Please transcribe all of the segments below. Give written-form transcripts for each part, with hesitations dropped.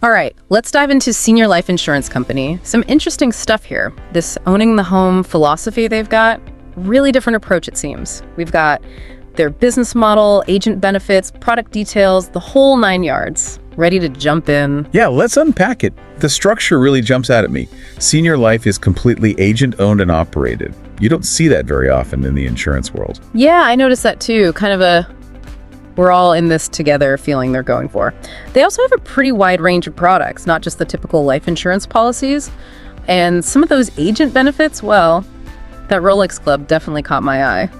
All right, let's dive into Senior Life Insurance Company. Some interesting stuff here. This owning the home philosophy they've got, really different approach it seems. We've got their business model, agent benefits, product details, the whole 9 yards. Ready to jump in? Yeah, let's unpack it. The structure really jumps out at me. Senior Life is completely agent-owned and operated. You don't see that very often in the insurance world. Yeah, I noticed that too. Kind of a we're all in this together feeling they're going for. They also have a pretty wide range of products, not just the typical life insurance policies. And some of those agent benefits, well, that Rolex Club definitely caught my eye.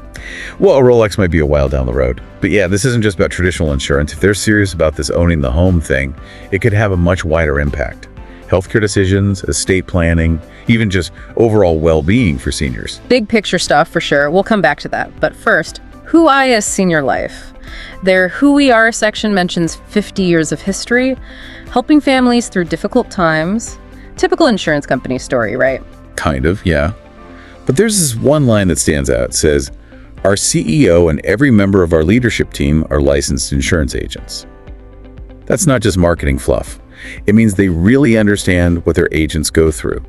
Well, a Rolex might be a while down the road. But yeah, this isn't just about traditional insurance. If they're serious about this owning the home thing, it could have a much wider impact. Healthcare decisions, estate planning, even just overall well-being for seniors. Big picture stuff for sure. We'll come back to that. But first, who I is Senior Life. Their Who We Are section mentions 50 years of history, helping families through difficult times. Typical insurance company story, right? Kind of, yeah. But there's this one line that stands out. It says, "Our CEO and every member of our leadership team are licensed insurance agents." That's not just marketing fluff. It means they really understand what their agents go through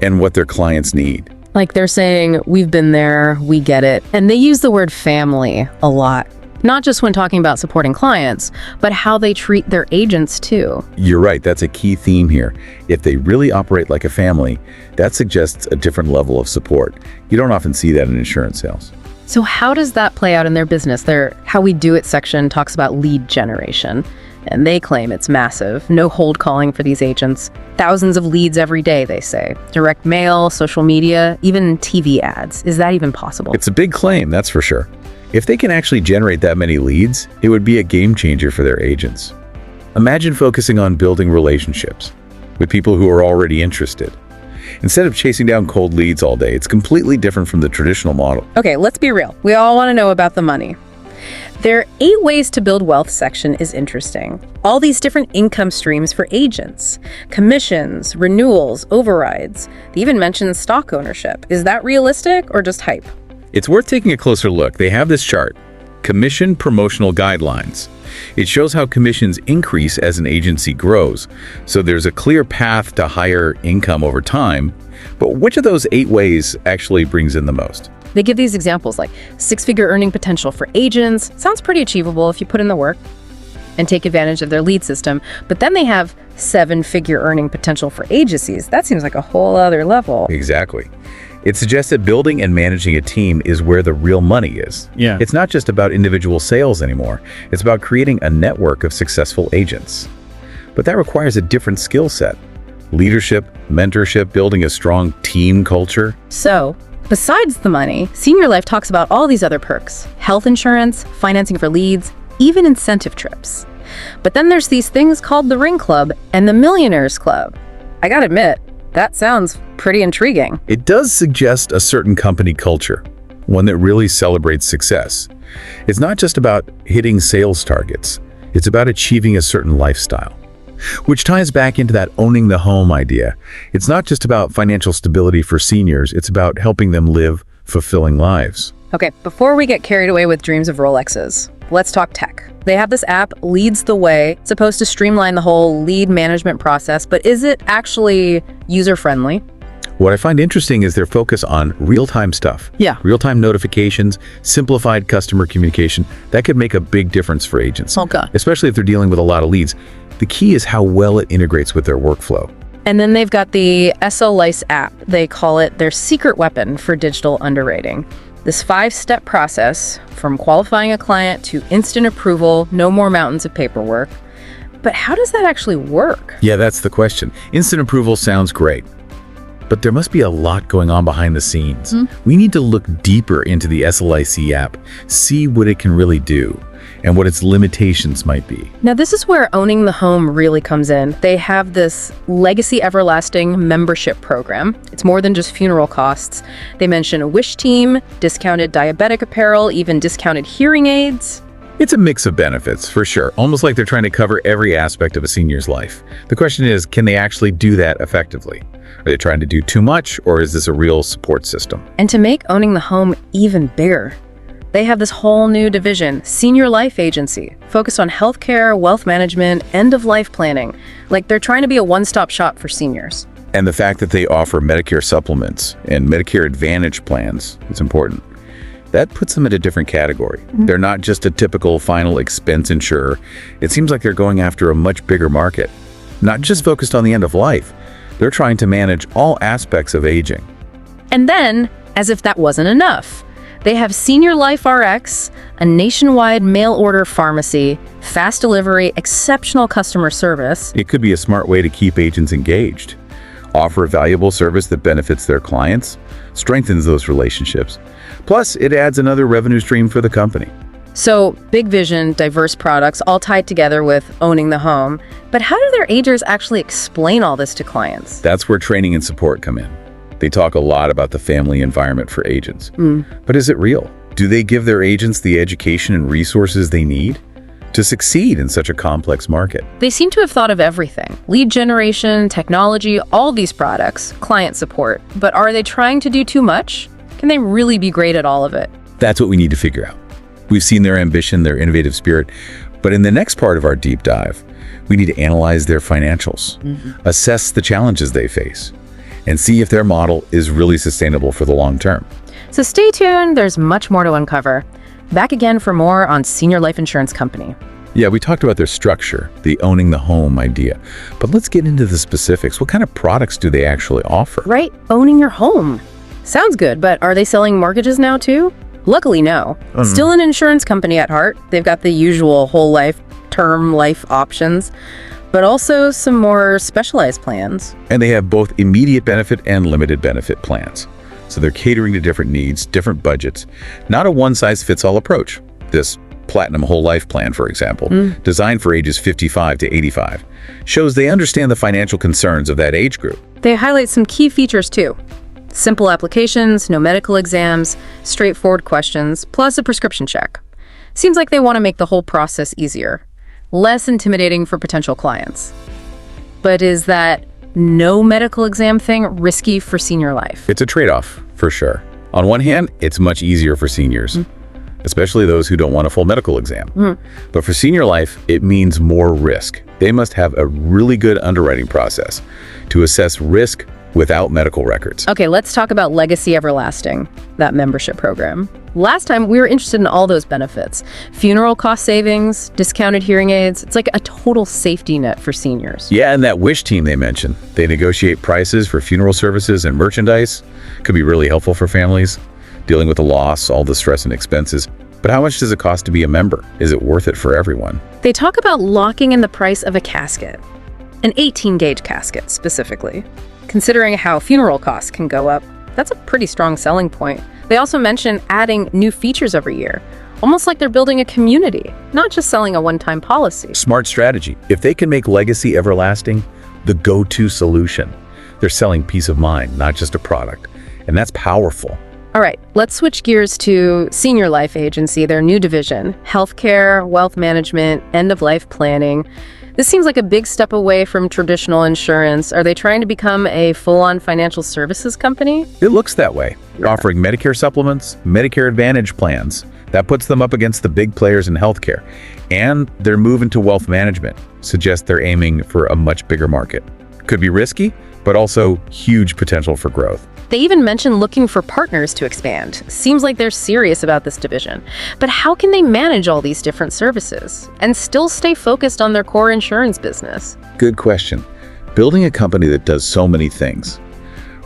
and what their clients need. Like they're saying, we've been there, we get it. And they use the word family a lot. Not just when talking about supporting clients, but how they treat their agents too. You're right, that's a key theme here. If they really operate like a family, that suggests a different level of support. You don't often see that in insurance sales. So how does that play out in their business? Their How We Do It section talks about lead generation, and they claim it's massive. No cold calling for these agents. Thousands of leads every day, they say. Direct mail, social media, even TV ads. Is that even possible? It's a big claim, that's for sure. If they can actually generate that many leads, it would be a game changer for their agents. Imagine focusing on building relationships with people who are already interested. Instead of chasing down cold leads all day, it's completely different from the traditional model. Okay, let's be real. We all want to know about the money. Their 8 ways to build wealth section is interesting. All these different income streams for agents. Commissions, renewals, overrides. They even mention stock ownership. Is that realistic or just hype? It's worth taking a closer look. They have this chart, Commission Promotional Guidelines. It shows how commissions increase as an agency grows, so there's a clear path to higher income over time. But which of those 8 ways actually brings in the most? They give these examples like 6-figure earning potential for agents. Sounds pretty achievable if you put in the work and take advantage of their lead system. But then they have 7-figure earning potential for agencies. That seems like a whole other level. Exactly. It suggests that building and managing a team is where the real money is. Yeah. It's not just about individual sales anymore. It's about creating a network of successful agents. But that requires a different skill set. Leadership, mentorship, building a strong team culture. So, besides the money, Senior Life talks about all these other perks. Health insurance, financing for leads, even incentive trips. But then there's these things called the Ring Club and the Millionaires Club. I gotta admit, that sounds pretty intriguing. It does suggest a certain company culture, one that really celebrates success. It's not just about hitting sales targets. It's about achieving a certain lifestyle, which ties back into that owning the home idea. It's not just about financial stability for seniors. It's about helping them live fulfilling lives. Okay, before we get carried away with dreams of Rolexes, let's talk tech. They have this app, Leads the Way. It's supposed to streamline the whole lead management process, but is it actually user-friendly? What I find interesting is their focus on real-time stuff. Yeah. Real-time notifications, simplified customer communication. That could make a big difference for agents, Okay. especially if they're dealing with a lot of leads. The key is how well it integrates with their workflow. And then they've got the SLICE app. They call it their secret weapon for digital underwriting. This 5-step process from qualifying a client to instant approval, no more mountains of paperwork. But how does that actually work? Yeah, that's the question. Instant approval sounds great, but there must be a lot going on behind the scenes. We need to look deeper into the SLIC app, see what it can really do, and what its limitations might be. Now, this is where owning the home really comes in. They have this Legacy Everlasting membership program. It's more than just funeral costs. They mention a wish team, discounted diabetic apparel, even discounted hearing aids. It's a mix of benefits, for sure, almost like they're trying to cover every aspect of a senior's life. The question is, can they actually do that effectively? Are they trying to do too much, or is this a real support system? And to make owning the home even bigger, they have this whole new division, Senior Life Agency, focused on healthcare, wealth management, end-of-life planning. Like they're trying to be a one-stop shop for seniors. And the fact that they offer Medicare supplements and Medicare Advantage plans is important. That puts them in a different category. They're not just a typical final expense insurer. It seems like they're going after a much bigger market. Not just focused on the end of life. They're trying to manage all aspects of aging. And then, as if that wasn't enough, they have Senior Life RX, a nationwide mail-order pharmacy, fast delivery, exceptional customer service. It could be a smart way to keep agents engaged. Offer a valuable service that benefits their clients, strengthens those relationships. Plus, it adds another revenue stream for the company. So, big vision, diverse products, all tied together with owning the home. But how do their agents actually explain all this to clients? That's where training and support come in. They talk a lot about the family environment for agents. But is it real? Do they give their agents the education and resources they need to succeed in such a complex market? They seem to have thought of everything. Lead generation, technology, all these products, client support. But are they trying to do too much? Can they really be great at all of it? That's what we need to figure out. We've seen their ambition, their innovative spirit. But in the next part of our deep dive, we need to analyze their financials, assess the challenges they face, and see if their model is really sustainable for the long term. So stay tuned, there's much more to uncover. Back again for more on Senior Life Insurance Company. Yeah, we talked about their structure, the owning the home idea. But let's get into the specifics. What kind of products do they actually offer? Right, owning your home. Sounds good, but are they selling mortgages now too? Luckily, no. Still an insurance company at heart. They've got the usual whole life, term life options, but also some more specialized plans. And they have both immediate benefit and limited benefit plans. So they're catering to different needs, different budgets, not a one-size-fits-all approach. This Platinum Whole Life Plan, for example, designed for ages 55 to 85, shows they understand the financial concerns of that age group. They highlight some key features too. Simple applications, no medical exams, straightforward questions, plus a prescription check. Seems like they want to make the whole process easier, less intimidating for potential clients. But is that no medical exam thing risky for senior life? It's a trade-off, for sure. On one hand, it's much easier for seniors, especially those who don't want a full medical exam. But for senior life, it means more risk. They must have a really good underwriting process to assess risk without medical records. Okay, let's talk about Legacy Everlasting, that membership program. Last time, we were interested in all those benefits. Funeral cost savings, discounted hearing aids. It's like a total safety net for seniors. Yeah, and that Wish team they mentioned, they negotiate prices for funeral services and merchandise. Could be really helpful for families, dealing with the loss, all the stress and expenses. But how much does it cost to be a member? Is it worth it for everyone? They talk about locking in the price of a casket, an 18-gauge casket specifically. Considering how funeral costs can go up, that's a pretty strong selling point. They also mention adding new features every year, almost like they're building a community, not just selling a one-time policy. Smart strategy. If they can make Legacy Everlasting the go-to solution, they're selling peace of mind, not just a product. And that's powerful. All right, let's switch gears to Senior Life Agency, their new division, healthcare, wealth management, end-of-life planning. This seems like a big step away from traditional insurance. Are they trying to become a full-on financial services company? It looks that way. Offering Medicare supplements, Medicare Advantage plans. That puts them up against the big players in healthcare. And their move into wealth management suggests they're aiming for a much bigger market. Could be risky, but also huge potential for growth. They even mention looking for partners to expand. Seems like they're serious about this division. But how can they manage all these different services and still stay focused on their core insurance business? Good question. Building a company that does so many things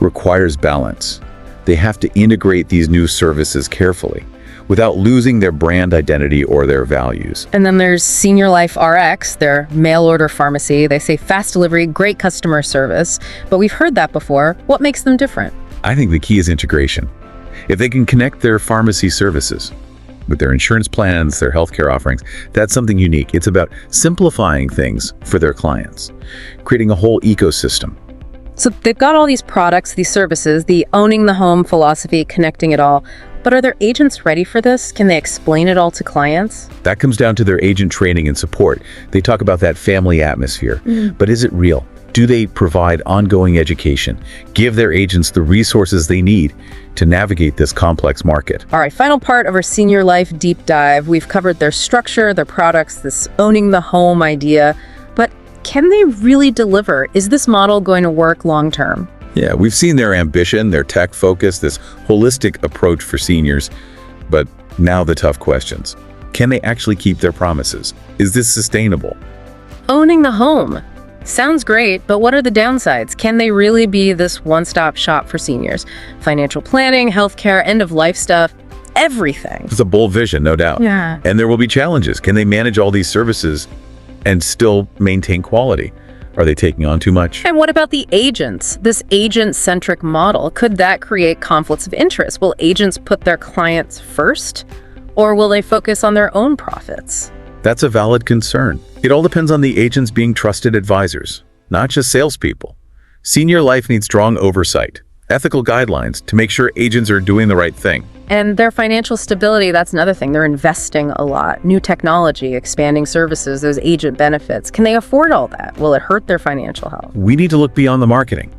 requires balance. They have to integrate these new services carefully without losing their brand identity or their values. And then there's Senior Life RX, their mail-order pharmacy. They say fast delivery, great customer service. But we've heard that before. What makes them different? I think the key is integration. If they can connect their pharmacy services with their insurance plans, their healthcare offerings, that's something unique. It's about simplifying things for their clients, creating a whole ecosystem. So they've got all these products, these services, the owning the home philosophy, connecting it all. But are their agents ready for this? Can they explain it all to clients? That comes down to their agent training and support. They talk about that family atmosphere. But is it real? Do they provide ongoing education, give their agents the resources they need to navigate this complex market? All right, final part of our senior life deep dive. We've covered their structure, their products, this owning the home idea, but can they really deliver? Is this model going to work long term? Yeah, we've seen their ambition, their tech focus, this holistic approach for seniors, but now the tough questions. Can they actually keep their promises? Is this sustainable? Owning the home. Sounds great, but what are the downsides? Can they really be this one-stop shop for seniors? Financial planning, healthcare, end-of-life stuff, everything. It's a bold vision, no doubt. Yeah. And there will be challenges. Can they manage all these services and still maintain quality? Are they taking on too much? And what about the agents? This agent-centric model, could that create conflicts of interest? Will agents put their clients first, or will they focus on their own profits? That's a valid concern. It all depends on the agents being trusted advisors, not just salespeople. Senior life needs strong oversight, ethical guidelines to make sure agents are doing the right thing. And their financial stability, that's another thing. They're investing a lot. New technology, expanding services, those agent benefits. Can they afford all that? Will it hurt their financial health? We need to look beyond the marketing.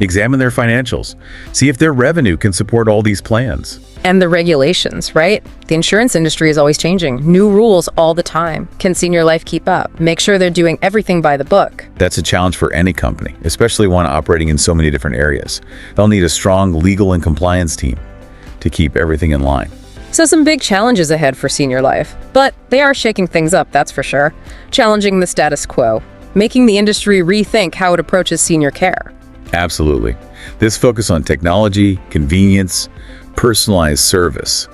Examine their financials. See if their revenue can support all these plans. And the regulations, right? The insurance industry is always changing. New rules all the time. Can senior life keep up? Make sure they're doing everything by the book. That's a challenge for any company, especially one operating in so many different areas. They'll need a strong legal and compliance team to keep everything in line. So some big challenges ahead for senior life, but they are shaking things up, that's for sure. Challenging the status quo, making the industry rethink how it approaches senior care. Absolutely. This focus on technology, convenience, personalized service,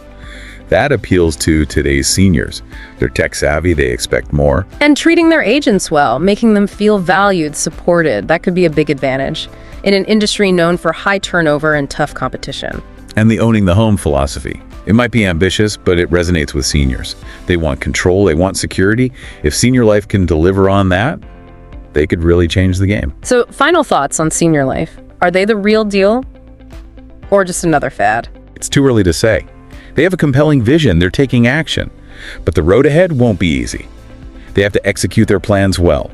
that appeals to today's seniors. They're tech savvy, they expect more. And treating their agents well, making them feel valued, supported, that could be a big advantage in an industry known for high turnover and tough competition. And the owning the home philosophy. It might be ambitious, but it resonates with seniors. They want control, they want security. If senior life can deliver on that, they could really change the game. So, final thoughts on senior life. Are they the real deal or just another fad? It's too early to say. They have a compelling vision, they're taking action. But the road ahead won't be easy. They have to execute their plans well,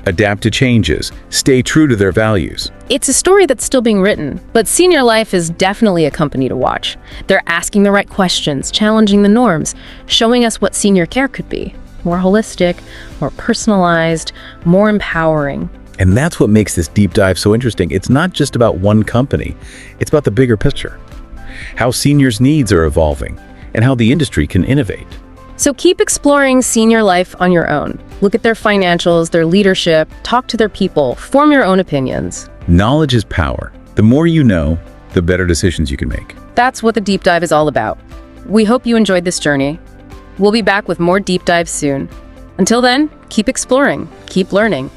adapt to changes, stay true to their values. It's a story that's still being written, but senior life is definitely a company to watch. They're asking the right questions, challenging the norms, showing us what senior care could be. More holistic, more personalized, more empowering. And that's what makes this deep dive so interesting. It's not just about one company, it's about the bigger picture. How seniors' needs are evolving, and how the industry can innovate. So keep exploring senior life on your own. Look at their financials, their leadership, talk to their people, form your own opinions. Knowledge is power. The more you know, the better decisions you can make. That's what the deep dive is all about. We hope you enjoyed this journey. We'll be back with more deep dives soon. Until then, keep exploring, keep learning.